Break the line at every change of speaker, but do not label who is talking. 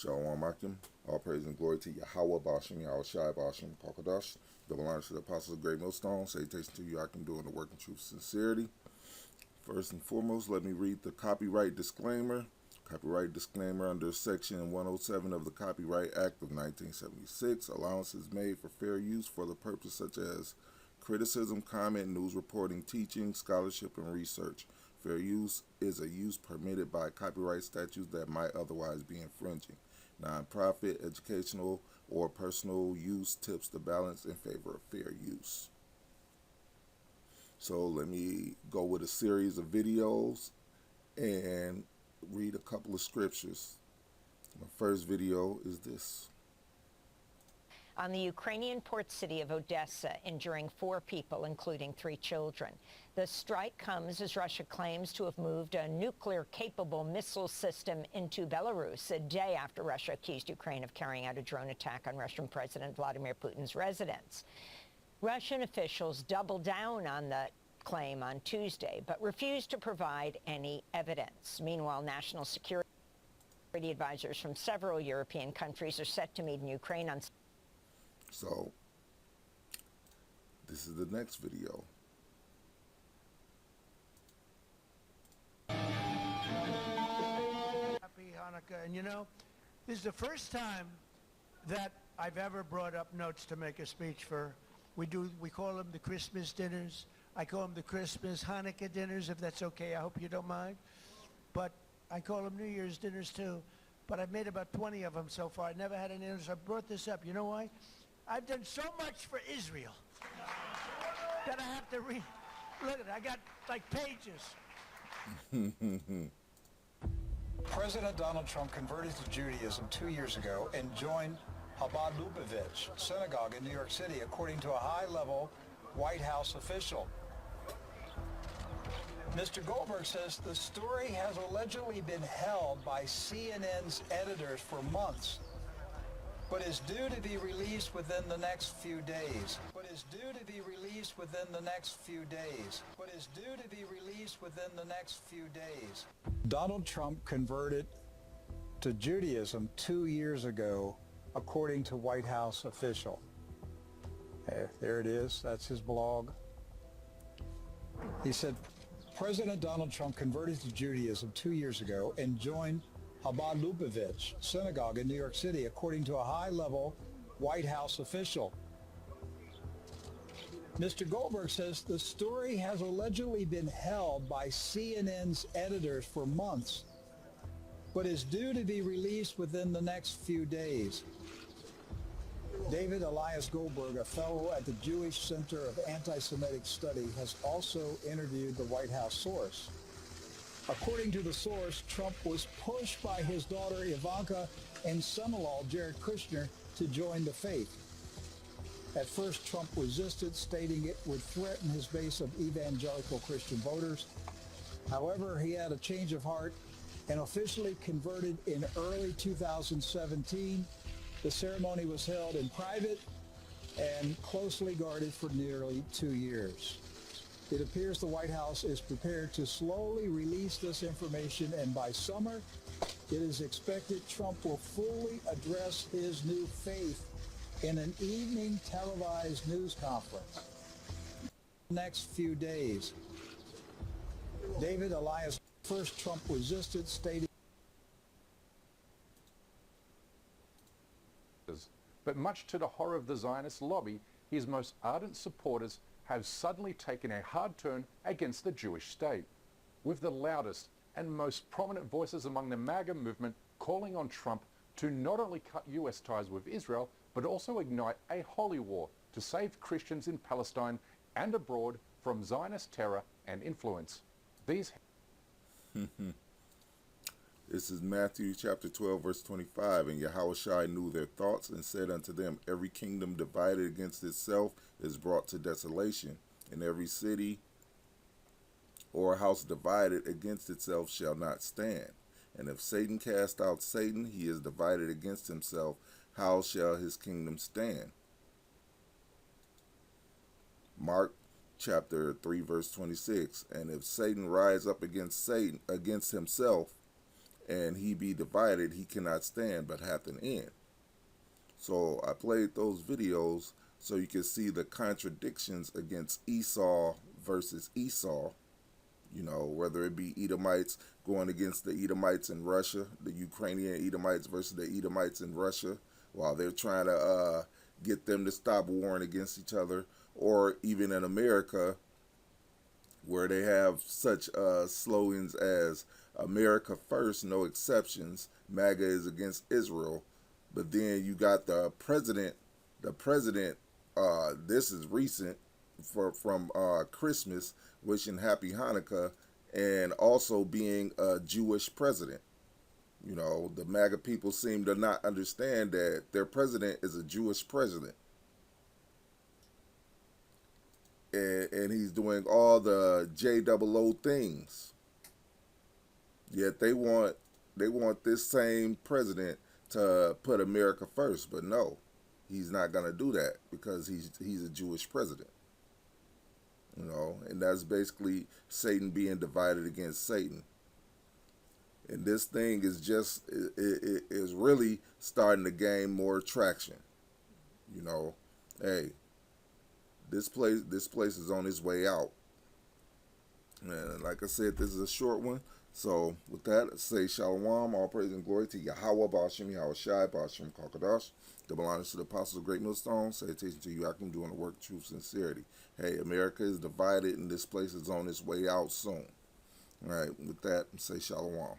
Shalom Akim. All praise and glory to Yahweh, Bashim, Yahweh Shai, Bashim, Pakadash. Double honor to the apostles of Great Millstone. Salutation to you, Akim, doing the work in truth and sincerity. First and foremost, let me read the copyright disclaimer. Copyright disclaimer under Section 107 of the Copyright Act of 1976. Allowance is made for fair use for the purpose such as criticism, comment, news reporting, teaching, scholarship, and research. Fair use is a use permitted by copyright statutes that might otherwise be infringing. Non-profit, educational, or personal use tips the balance in favor of fair use. So let me go with a series of videos and read a couple of scriptures. My first video is this.
On the Ukrainian port city of Odessa, injuring 4 people, including 3 children. The strike comes as Russia claims to have moved a nuclear-capable missile system into Belarus a day after Russia accused Ukraine of carrying out a drone attack on Russian President Vladimir Putin's residence. Russian officials doubled down on the claim on Tuesday, but refused to provide any evidence. Meanwhile, national security advisors from several European countries are set to meet in Ukraine on...
So, this is the next video.
Happy Hanukkah. And you know, this is the first time that I've ever brought up notes to make a speech for. We call them the Christmas dinners. I call them the Christmas Hanukkah dinners, if that's okay. I hope you don't mind. But I call them New Year's dinners too. But I've made about 20 of them so far. I never had any others. I brought this up. You know why? I've done so much for Israel that I have to read. Look at it. I got like pages.
President Donald Trump converted to Judaism 2 years ago and joined Chabad Lubavitch synagogue in New York City, according to a high-level White House official. Mr. Goldberg says the story has allegedly been held by CNN's editors for months, but is due to be released within the next few days. Donald Trump converted to Judaism 2 years ago, according to White House official. There it is. That's his blog. He said, President Donald Trump converted to Judaism 2 years ago and joined Chabad Lubavitch synagogue in New York City, according to a high-level White House official. Mr. Goldberg says the story has allegedly been held by CNN's editors for months, but is due to be released within the next few days. David Elias Goldberg, a fellow at the Jewish Center of Anti-Semitic Study, has also interviewed the White House source. According to the source, Trump was pushed by his daughter Ivanka and son-in-law Jared Kushner to join the faith. At first, Trump resisted, stating it would threaten his base of evangelical Christian voters. However, he had a change of heart and officially converted in early 2017. The ceremony was held in private and closely guarded for nearly 2 years. It appears the White House is prepared to slowly release this information, and by summer, it is expected Trump will fully address his new faith in an evening televised news conference. Next few days, David Elias, first Trump resisted, stating,
but much to the horror of the Zionist lobby, his most ardent supporters have suddenly taken a hard turn against the Jewish state, with the loudest and most prominent voices among the MAGA movement calling on Trump to not only cut US ties with Israel, but also ignite a holy war to save Christians in Palestine and abroad from Zionist terror and influence. These
This is Matthew chapter 12, verse 25. And Yahushua knew their thoughts and said unto them, every kingdom divided against itself is brought to desolation, and every city or house divided against itself shall not stand. And if Satan cast out Satan, he is divided against himself. How shall his kingdom stand? Mark chapter 3, verse 26. And if Satan rise up against himself, and he be divided, he cannot stand but hath an end. So I played those videos so you can see the contradictions against Esau versus Esau, you know, whether it be Edomites going against the Edomites in Russia, the Ukrainian Edomites versus the Edomites in Russia, while they're trying to get them to stop warring against each other, or even in America, where they have such slogans as America first, no exceptions, MAGA is against Israel. But then you got the president, this is recent, from Christmas, wishing happy Hanukkah, and also being a Jewish president. You know, the MAGA people seem to not understand that their president is a Jewish president. And he's doing all the JOO things. Yet they want this same president to put America first, but no, he's not going to do that because he's a Jewish president. You know, and that's basically Satan being divided against Satan. And this thing is just it is really starting to gain more traction. You know, hey, this place is on its way out. And like I said, this is a short one. So with that, I say Shalom, all praise and glory to Yahweh, Ba'ashem, Yahweh Shai, Ba'ashem Kakadash. Double honors to the apostles of Great Millstone. Salutation to you, Akim, doing the work, truth, sincerity. Hey, America is divided, and this place is on its way out soon. All right, with that, say Shalom.